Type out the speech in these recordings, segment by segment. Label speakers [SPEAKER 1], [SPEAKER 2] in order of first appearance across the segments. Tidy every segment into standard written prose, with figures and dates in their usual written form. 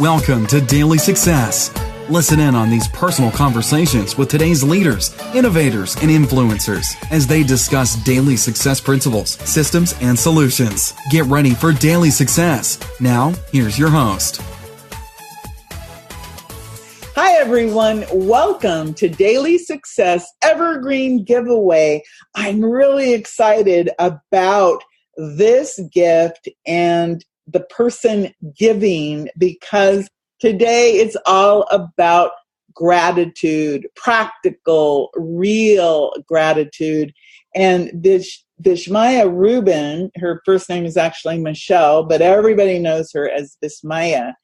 [SPEAKER 1] Welcome to Daily Success. Listen in on these personal conversations with today's leaders, innovators, and influencers as they discuss daily success principles, systems, and solutions. Get ready for Daily Success. Now, here's your host.
[SPEAKER 2] Hi, everyone. Welcome to Daily Success Evergreen Giveaway. I'm really excited about this gift and the person giving because today it's all about gratitude, practical, real gratitude. And Vismaya Rubin, her first name is actually Michele, but everybody knows her as Vismaya.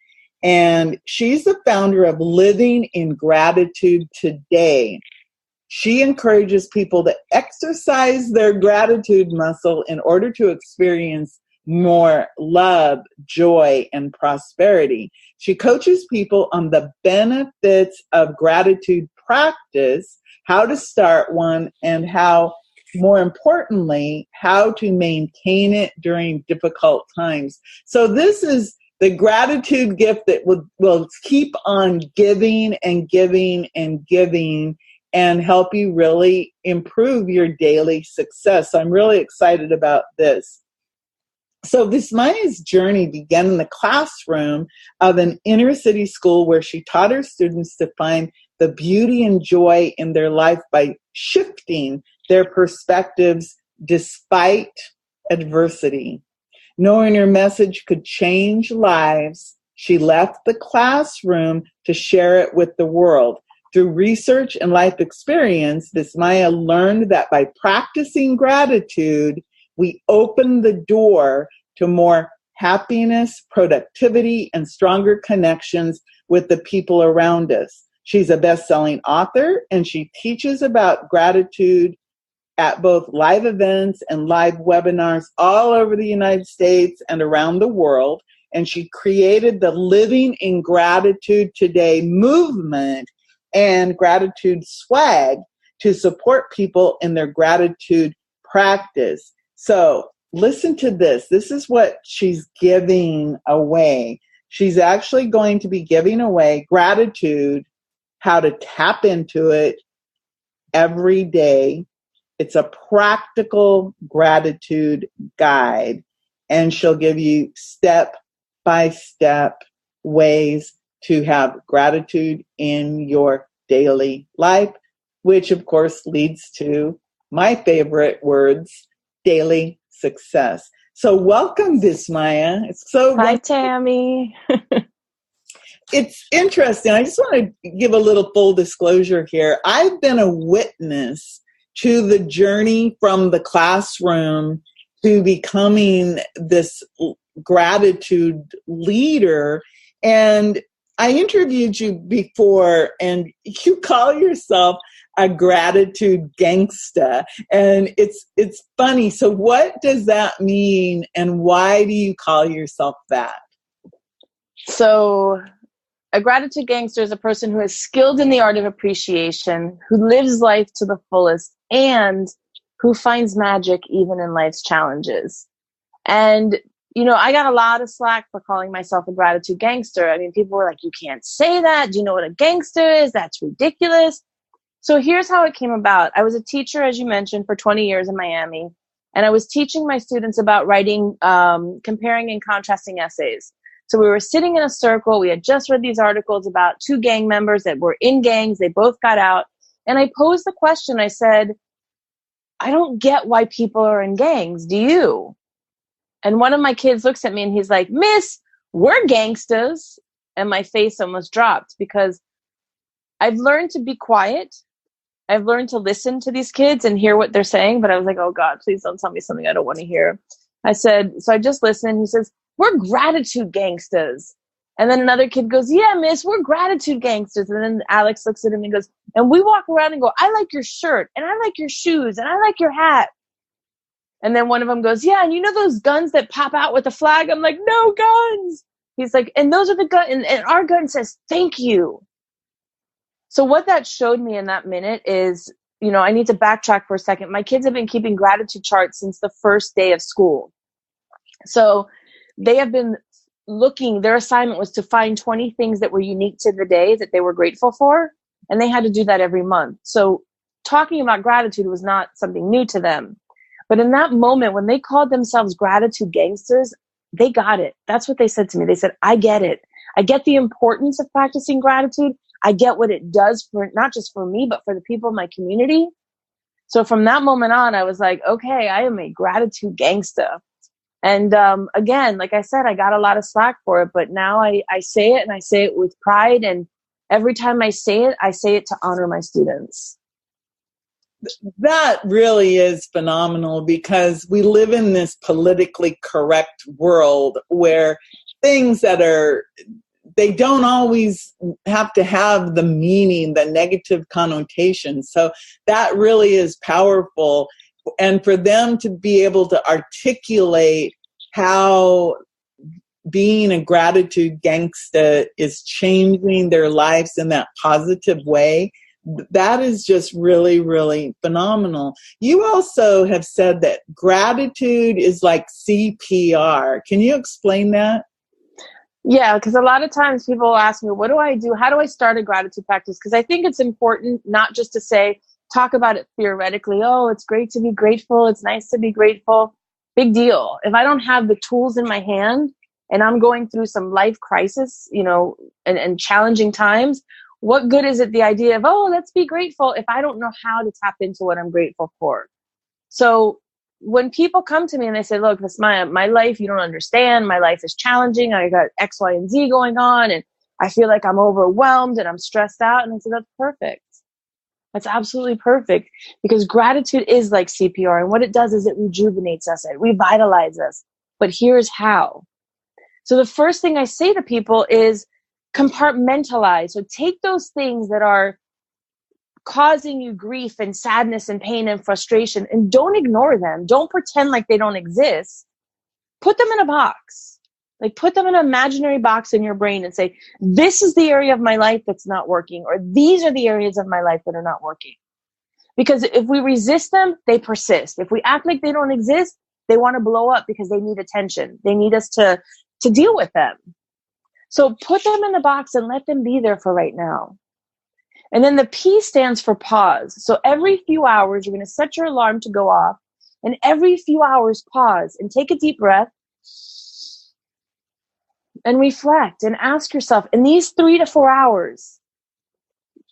[SPEAKER 2] And she's the founder of Living in Gratitude Today. She encourages people to exercise their gratitude muscle in order to experience more love, joy, and prosperity. She coaches people on the benefits of gratitude practice, how to start one, and how, more importantly, how to maintain it during difficult times. So this is the gratitude gift that will keep on giving and giving and giving and help you really improve your daily success. So I'm really excited about this. So Vismaya's journey began in the classroom of an inner city school where she taught her students to find the beauty and joy in their life by shifting their perspectives despite adversity. Knowing her message could change lives, she left the classroom to share it with the world. Through research and life experience, Vismaya learned that by practicing gratitude, we open the door to more happiness, productivity, and stronger connections with the people around us. She's a best-selling author, and she teaches about gratitude at both live events and live webinars all over the United States and around the world. And she created the Living in Gratitude Today movement and gratitude swag to support people in their gratitude practice. So listen to this. This is what she's giving away. She's actually going to be giving away gratitude, how to tap into it every day. It's a practical gratitude guide, and she'll give you step-by-step ways to have gratitude in your daily life, which of course leads to my favorite words, daily success. So welcome, Vismaya. It's so
[SPEAKER 3] Hi, Tammy.
[SPEAKER 2] It's interesting. I just want to give a little full disclosure here. I've been a witness to the journey from the classroom to becoming this gratitude leader. And I interviewed you before, and you call yourself a gratitude gangsta. And it's funny. So what does that mean, and why do you call yourself that?
[SPEAKER 3] So a gratitude gangster is a person who is skilled in the art of appreciation, who lives life to the fullest, and who finds magic even in life's challenges. And, you know, I got a lot of slack for calling myself a gratitude gangster. I mean, people were like, you can't say that. Do you know what a gangster is? That's ridiculous. So here's how it came about. I was a teacher, as you mentioned, for 20 years in Miami. And I was teaching my students about writing, comparing and contrasting essays. So we were sitting in a circle. We had just read these articles about two gang members that were in gangs. They both got out. And I posed the question. I said, I don't get why people are in gangs. Do you? And one of my kids looks at me and he's like, Miss, we're gangstas. And my face almost dropped because I've learned to be quiet. I've learned to listen to these kids and hear what they're saying. But I was like, oh God, please don't tell me something I don't want to hear. I said, so I just listened. He says, we're gratitude gangstas. And then another kid goes, yeah, miss, we're gratitude gangsters. And then Alex looks at him and goes, and we walk around and go, I like your shirt, and I like your shoes, and I like your hat. And then one of them goes, yeah, and you know those guns that pop out with the flag? I'm like, no guns. He's like, and those are the guns, and our gun says, thank you. So what that showed me in that minute is, you know, I need to backtrack for a second. My kids have been keeping gratitude charts since the first day of school. So they have been their assignment was to find 20 things that were unique to the day that they were grateful for. And they had to do that every month. So talking about gratitude was not something new to them. But in that moment, when they called themselves gratitude gangsters, they got it. That's what they said to me. They said, I get it. I get the importance of practicing gratitude. I get what it does for not just for me, but for the people in my community. So from that moment on, I was like, okay, I am a gratitude gangsta. And again, like I said, I got a lot of slack for it, but now I say it, and I say it with pride. And every time I say it to honor my students.
[SPEAKER 2] That really is phenomenal, because we live in this politically correct world where things they don't always have to have the meaning, the negative connotation. So that really is powerful. And for them to be able to articulate how being a gratitude gangsta is changing their lives in that positive way, that is just really, really phenomenal. You also have said that gratitude is like CPR. Can you explain that?
[SPEAKER 3] Yeah, because a lot of times people ask me, what do I do? How do I start a gratitude practice? Because I think it's important not just to talk about it theoretically. Oh, it's great to be grateful. It's nice to be grateful. Big deal. If I don't have the tools in my hand and I'm going through some life crisis, and challenging times, what good is it, the idea of, oh, let's be grateful, if I don't know how to tap into what I'm grateful for? So when people come to me and they say, look, Vismaya, my life, you don't understand. My life is challenging. I got X, Y, and Z going on, and I feel like I'm overwhelmed and I'm stressed out. And I say, that's perfect. That's absolutely perfect, because gratitude is like CPR. And what it does is it rejuvenates us. It revitalizes us. But here's how. So the first thing I say to people is compartmentalize. So take those things that are causing you grief and sadness and pain and frustration, and don't ignore them. Don't pretend like they don't exist. Put them in a box. Like, put them in an imaginary box in your brain and say, this is the area of my life that's not working, or these are the areas of my life that are not working. Because if we resist them, they persist. If we act like they don't exist, they want to blow up because they need attention. They need us to deal with them. So put them in the box and let them be there for right now. And then the P stands for pause. So every few hours, you're going to set your alarm to go off. And every few hours, pause and take a deep breath and reflect and ask yourself, in these 3 to 4 hours,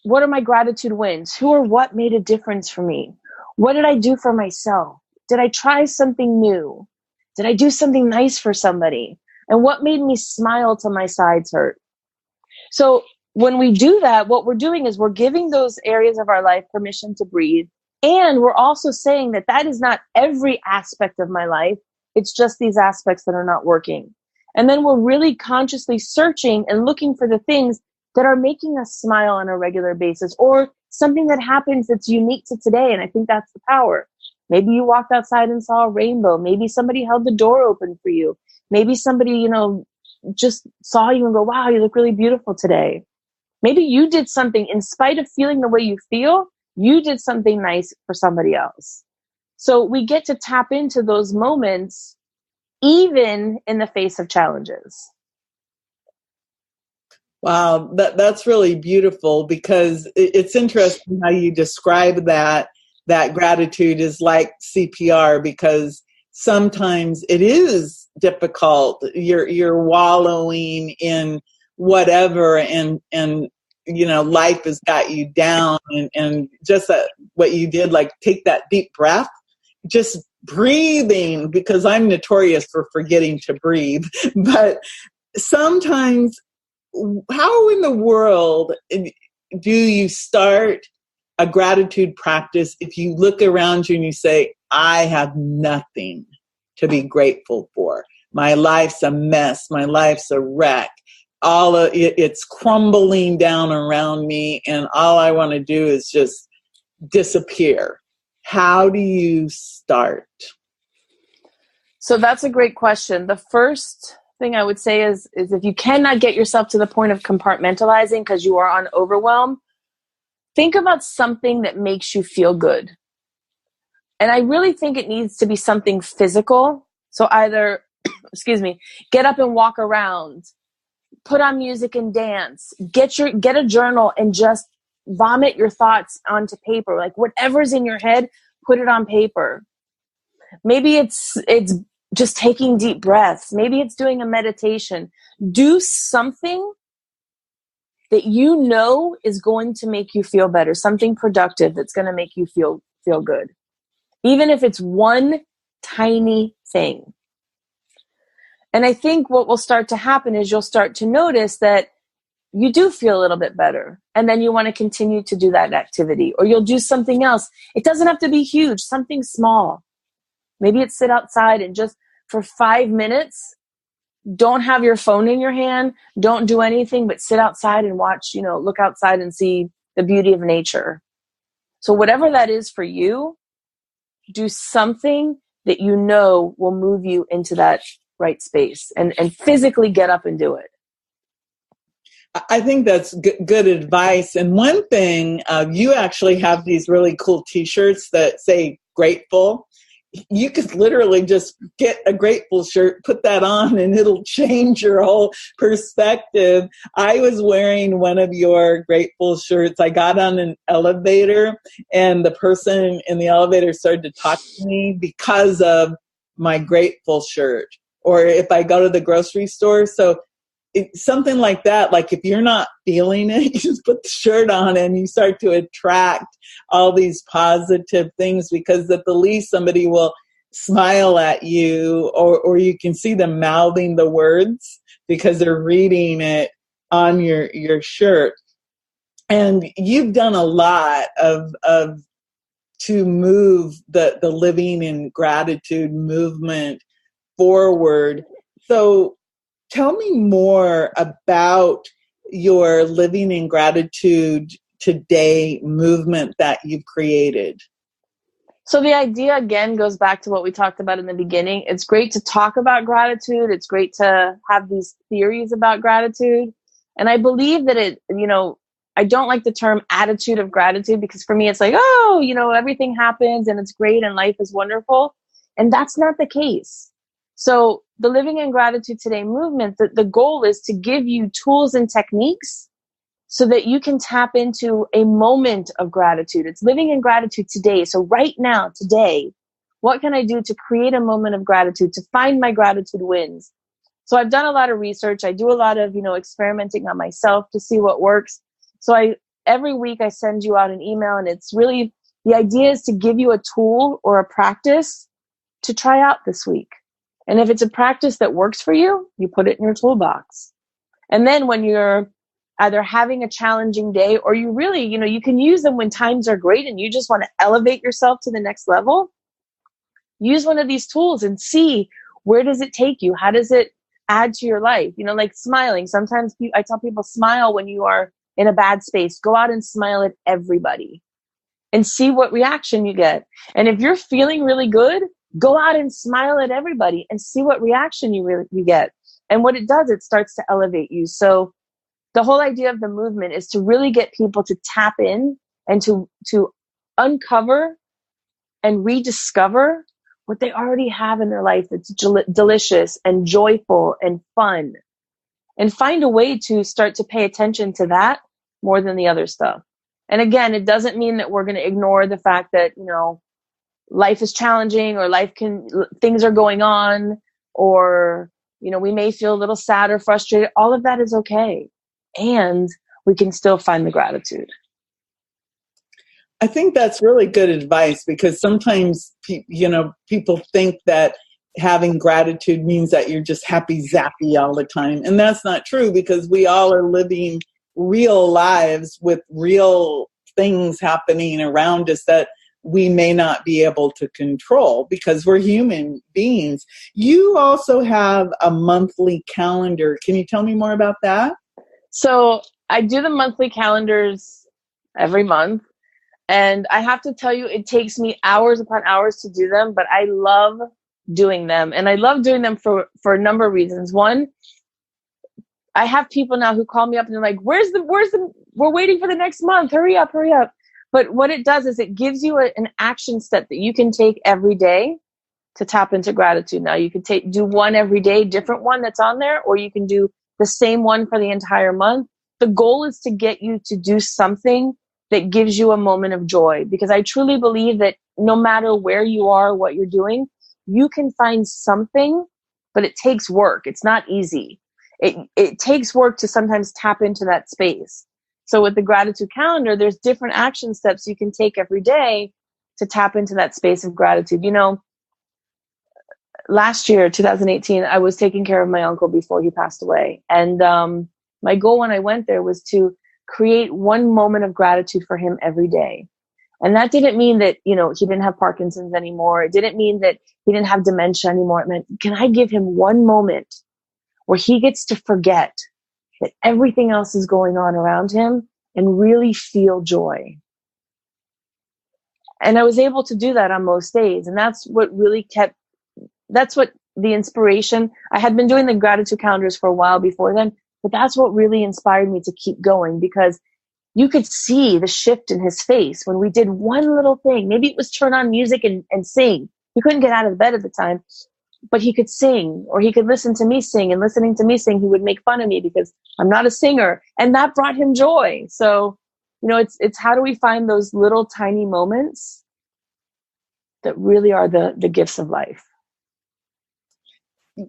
[SPEAKER 3] what are my gratitude wins? Who or what made a difference for me? What did I do for myself? Did I try something new? Did I do something nice for somebody? And what made me smile till my sides hurt? So when we do that, what we're doing is we're giving those areas of our life permission to breathe. And we're also saying that that is not every aspect of my life. It's just these aspects that are not working. And then we're really consciously searching and looking for the things that are making us smile on a regular basis, or something that happens that's unique to today. And I think that's the power. Maybe you walked outside and saw a rainbow. Maybe somebody held the door open for you. Maybe somebody, just saw you and go, wow, you look really beautiful today. Maybe you did something, in spite of feeling the way you feel, you did something nice for somebody else. So we get to tap into those moments, even in the face of challenges.
[SPEAKER 2] Wow, that's really beautiful, because it's interesting how you describe that gratitude is like CPR, because sometimes it is difficult. You're wallowing in whatever, and life has got you down, and just what you did, like take that deep breath, just breathing, because I'm notorious for forgetting to breathe. But sometimes, how in the world do you start a gratitude practice if you look around you and you say, I have nothing to be grateful for? My life's a mess. My life's a wreck. All of it's crumbling down around me, and all I want to do is just disappear. How do you start?
[SPEAKER 3] So that's a great question. The first thing I would say is if you cannot get yourself to the point of compartmentalizing because you are on overwhelm, think about something that makes you feel good. And I really think it needs to be something physical. So either excuse me, get up and walk around, put on music and dance, get a journal and just vomit your thoughts onto paper. Like whatever's in your head, put it on paper. Maybe it's just taking deep breaths. Maybe it's doing a meditation. Do something that you know is going to make you feel better, something productive that's going to make you feel good. Even if it's one tiny thing. And I think what will start to happen is you'll start to notice that you do feel a little bit better. And then you want to continue to do that activity, or you'll do something else. It doesn't have to be huge, something small. Maybe it's sit outside and just for 5 minutes, don't have your phone in your hand. Don't do anything but sit outside and watch, look outside and see the beauty of nature. So whatever that is for you, do something that you know will move you into that right space and physically get up and do it.
[SPEAKER 2] I think that's good advice. And one thing, you actually have these really cool t-shirts that say grateful. You could literally just get a grateful shirt, put that on, and it'll change your whole perspective. I was wearing one of your grateful shirts. I got on an elevator, and the person in the elevator started to talk to me because of my grateful shirt. Or if I go to the grocery store. So something like that, like if you're not feeling it, you just put the shirt on and you start to attract all these positive things, because at the least somebody will smile at you, or you can see them mouthing the words because they're reading it on your shirt. And you've done a lot of to move the living in gratitude movement forward. So tell me more about your Living in Gratitude Today movement that you've created.
[SPEAKER 3] So the idea, again, goes back to what we talked about in the beginning. It's great to talk about gratitude. It's great to have these theories about gratitude. And I believe that I don't like the term attitude of gratitude, because for me, it's like, everything happens and it's great and life is wonderful. And that's not the case. So the Living in Gratitude Today movement, the goal is to give you tools and techniques so that you can tap into a moment of gratitude. It's living in gratitude today. So right now, today, what can I do to create a moment of gratitude, to find my gratitude wins? So I've done a lot of research. I do a lot of, experimenting on myself to see what works. So every week I send you out an email, and it's really, the idea is to give you a tool or a practice to try out this week. And if it's a practice that works for you, you put it in your toolbox. And then when you're either having a challenging day, or you really, you can use them when times are great and you just want to elevate yourself to the next level, use one of these tools and see, where does it take you? How does it add to your life? Like smiling. Sometimes I tell people, smile when you are in a bad space. Go out and smile at everybody and see what reaction you get. And if you're feeling really good, go out and smile at everybody and see what reaction you get. And what it does, it starts to elevate you. So the whole idea of the movement is to really get people to tap in and to uncover and rediscover what they already have in their life that's delicious and joyful and fun, and find a way to start to pay attention to that more than the other stuff. And again, it doesn't mean that we're going to ignore the fact that, life is challenging, or things are going on, or, we may feel a little sad or frustrated. All of that is okay. And we can still find the gratitude.
[SPEAKER 2] I think that's really good advice, because sometimes, people think that having gratitude means that you're just happy zappy all the time. And that's not true, because we all are living real lives with real things happening around us that we may not be able to control, because we're human beings. You also have a monthly calendar. Can you tell me more about that? So
[SPEAKER 3] I do the monthly calendars every month. And I have to tell you, it takes me hours upon hours to do them, but I love doing them. And I love doing them for a number of reasons. One, I have people now who call me up and they're like, we're waiting for the next month. Hurry up. But what it does is it gives you an action step that you can take every day to tap into gratitude. Now you can do one every day, different one that's on there, or you can do the same one for the entire month. The goal is to get you to do something that gives you a moment of joy, because I truly believe that no matter where you are, what you're doing, you can find something, but it takes work. It's not easy. It takes work to sometimes tap into that space. So with the gratitude calendar, there's different action steps you can take every day to tap into that space of gratitude. You know, last year, 2018, I was taking care of my uncle before he passed away. And my goal when I went there was to create one moment of gratitude for him every day. And that didn't mean that, you know, he didn't have Parkinson's anymore. It didn't mean that he didn't have dementia anymore. It meant, can I give him one moment where he gets to forget that everything else is going on around him and really feel joy? And I was able to do that on most days. And that's what the inspiration. I had been doing the gratitude calendars for a while before then, but that's what really inspired me to keep going, because you could see the shift in his face when we did one little thing. Maybe it was turn on music and sing. He couldn't get out of bed at the time, but he could sing, or he could listen to me sing, and listening to me sing, he would make fun of me because I'm not a singer. And that brought him joy. So, you know, it's how do we find those little tiny moments that really are the gifts of life?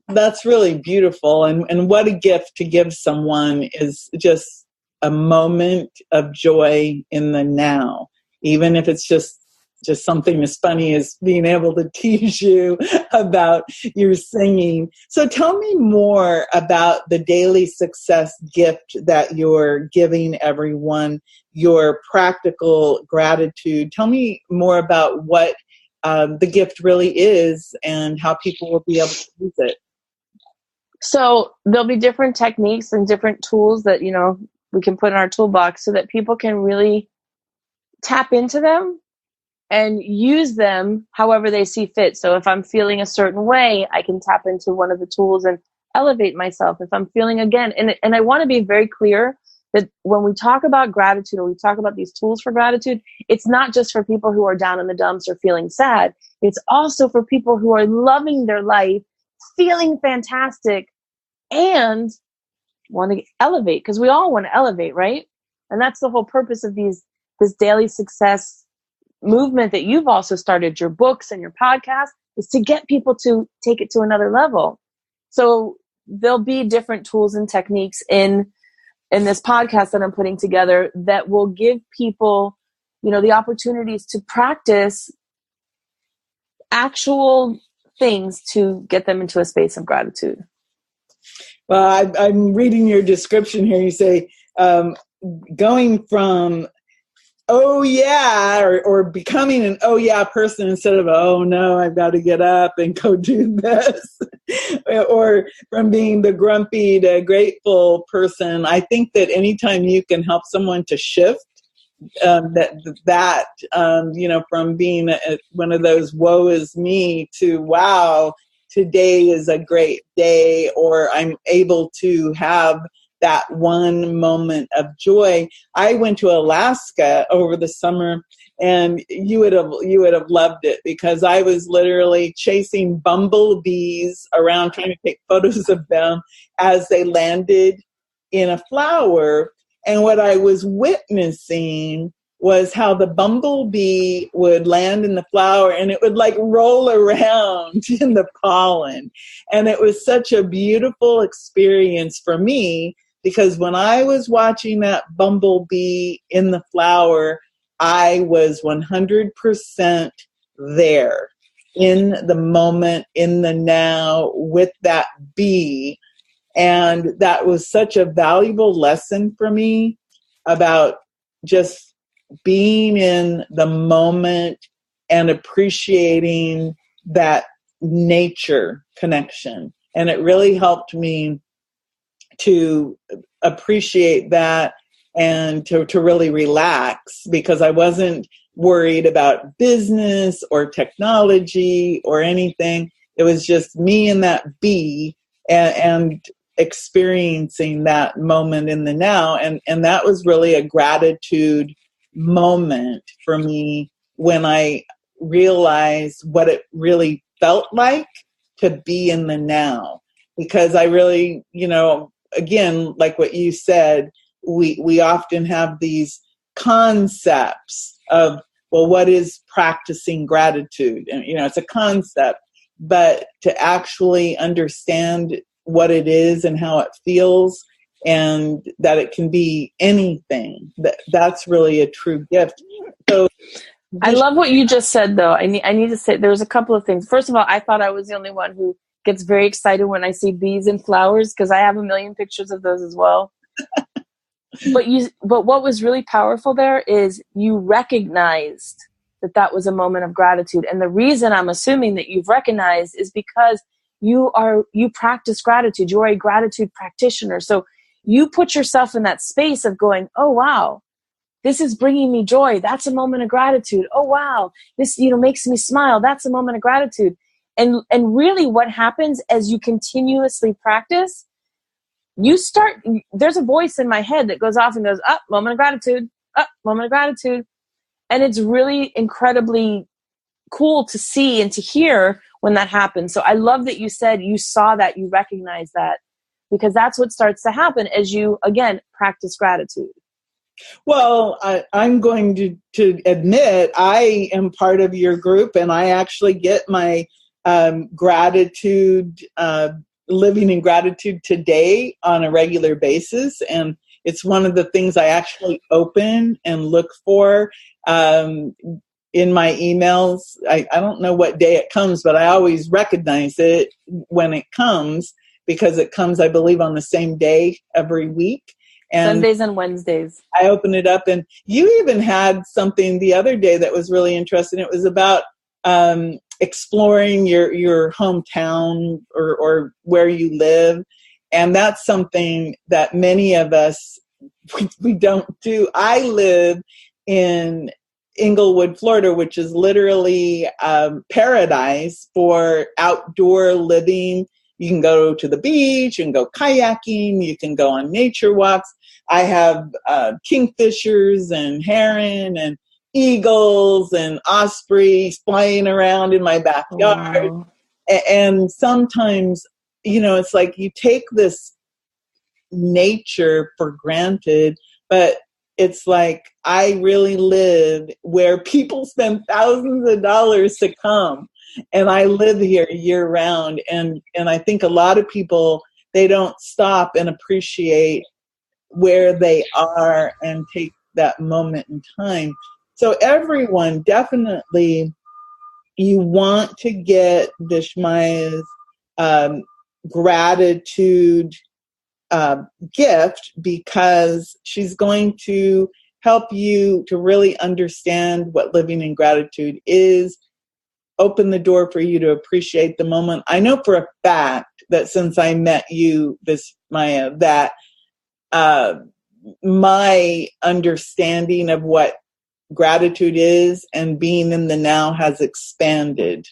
[SPEAKER 2] That's really beautiful. And what a gift to give someone is just a moment of joy in the now, even if it's just something as funny as being able to tease you about your singing. So tell me more about the daily success gift that you're giving everyone, your practical gratitude. Tell me more about what the gift really is and how people will be able to use it.
[SPEAKER 3] So there'll be different techniques and different tools that, you know, we can put in our toolbox so that people can really tap into them and use them however they see fit. So if I'm feeling a certain way, I can tap into one of the tools and elevate myself. If I'm feeling again, and I want to be very clear that when we talk about gratitude, or we talk about these tools for gratitude, it's not just for people who are down in the dumps or feeling sad. It's also for people who are loving their life, feeling fantastic, and want to elevate, because we all want to elevate, right? And that's the whole purpose of this daily success movement that you've also started, your books and your podcast, is to get people to take it to another level. So there'll be different tools and techniques in this podcast that I'm putting together that will give people, you know, the opportunities to practice actual things to get them into a space of gratitude.
[SPEAKER 2] Well, I'm reading your description here. You say going from oh yeah, or becoming an oh yeah person instead of oh no, I've got to get up and go do this, or from being the grumpy to grateful person. I think that anytime you can help someone to shift that you know, from being one of those woe is me to wow, today is a great day, or I'm able to have that one moment of joy. I went to Alaska over the summer, and you would have loved it, because I was literally chasing bumblebees around, trying to take photos of them as they landed in a flower. And what I was witnessing was how the bumblebee would land in the flower and it would like roll around in the pollen. And it was such a beautiful experience for me, because when I was watching that bumblebee in the flower, I was 100% there in the moment, in the now, with that bee. And that was such a valuable lesson for me about just being in the moment and appreciating that nature connection. And it really helped me to appreciate that and to really relax, because I wasn't worried about business or technology or anything. It was just me and that bee, and experiencing that moment in the now. And that was really a gratitude moment for me, when I realized what it really felt like to be in the now. Because I really, again, like what you said, we often have these concepts of, well, what is practicing gratitude? And, it's a concept, but to actually understand what it is and how it feels, and that it can be anything, that's really a true gift. So
[SPEAKER 3] I love what you just said, though. I need to say there's a couple of things. First of all, I thought I was the only one who gets very excited when I see bees and flowers, because I have a million pictures of those as well. But what was really powerful there is you recognized that was a moment of gratitude. And the reason I'm assuming that you've recognized is because you practice gratitude. You are a gratitude practitioner. So you put yourself in that space of going, oh, wow, this is bringing me joy. That's a moment of gratitude. Oh, wow, this, makes me smile. That's a moment of gratitude. And really what happens as you continuously practice, there's a voice in my head that goes off and goes, up, moment of gratitude, up, moment of gratitude. And it's really incredibly cool to see and to hear when that happens. So I love that you said you saw that, you recognize that, because that's what starts to happen as you, again, practice gratitude.
[SPEAKER 2] Well, I'm going to admit I am part of your group, and I actually get my gratitude, living in gratitude today on a regular basis. And it's one of the things I actually open and look for in my emails. I don't know what day it comes, but I always recognize it when it comes, because it comes, I believe, on the same day every week. And
[SPEAKER 3] Sundays and Wednesdays.
[SPEAKER 2] I open it up, and you even had something the other day that was really interesting. It was about exploring your hometown or where you live. And that's something that many of us, we don't do. I live in Inglewood, Florida, which is literally paradise for outdoor living. You can go to the beach, you can go kayaking, you can go on nature walks. I have kingfishers and heron and eagles and ospreys flying around in my backyard.
[SPEAKER 3] Wow.
[SPEAKER 2] And sometimes, it's like you take this nature for granted, but it's like I really live where people spend thousands of dollars to come. And I live here year round. And I think a lot of people, they don't stop and appreciate where they are and take that moment in time. So everyone, definitely, you want to get Vismaya's gratitude gift, because she's going to help you to really understand what living in gratitude is, open the door for you to appreciate the moment. I know for a fact that since I met you, Vismaya, that my understanding of what gratitude is and being in the now has expanded.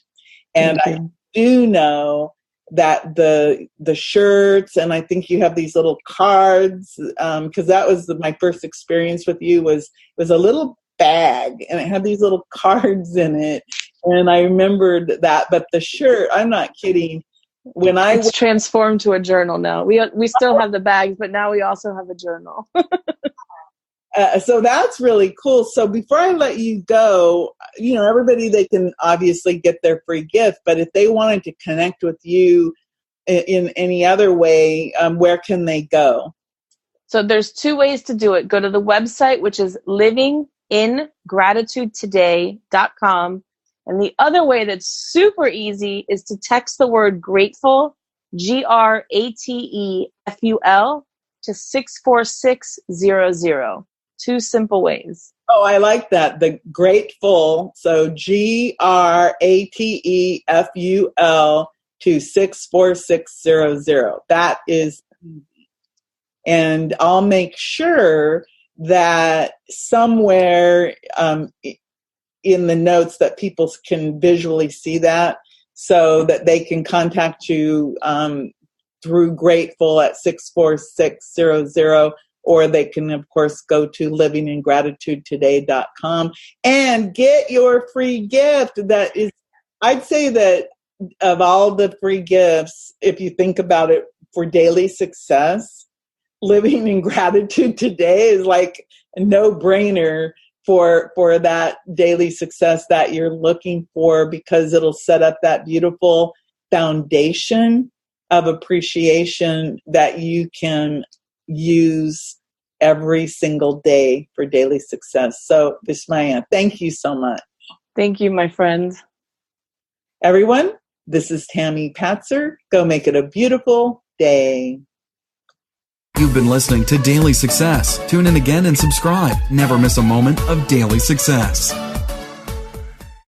[SPEAKER 2] And I do know that the shirts, and I think you have these little cards, because that was my first experience with you, was a little bag, and it had these little cards in it. And I remembered that. But the shirt, I'm not kidding. It's
[SPEAKER 3] transformed to a journal now. We still have the bags, but now we also have a journal.
[SPEAKER 2] So that's really cool. So before I let you go, everybody, they can obviously get their free gift, but if they wanted to connect with you in any other way, where can they go?
[SPEAKER 3] So there's two ways to do it. Go to the website, which is livingingratitudetoday.com. And the other way that's super easy is to text the word grateful, GRATEFUL, to 64600. Two simple ways.
[SPEAKER 2] Oh, I like that. The grateful. So GRATEFUL to 64600. That is easy. And I'll make sure that somewhere in the notes that people can visually see that, so that they can contact you through Grateful at 64600, or they can, of course, go to livingingratitudetoday.com and get your free gift. That is, I'd say that of all the free gifts, if you think about it for daily success, living in gratitude today is like a no-brainer for that daily success that you're looking for, because it'll set up that beautiful foundation of appreciation that you can use every single day for daily success. So, Vismaya, thank you so much.
[SPEAKER 3] Thank you, my friend.
[SPEAKER 2] Everyone, this is Tammy Patzer. Go make it a beautiful day.
[SPEAKER 1] You've been listening to Daily Success. Tune in again and subscribe. Never miss a moment of daily success.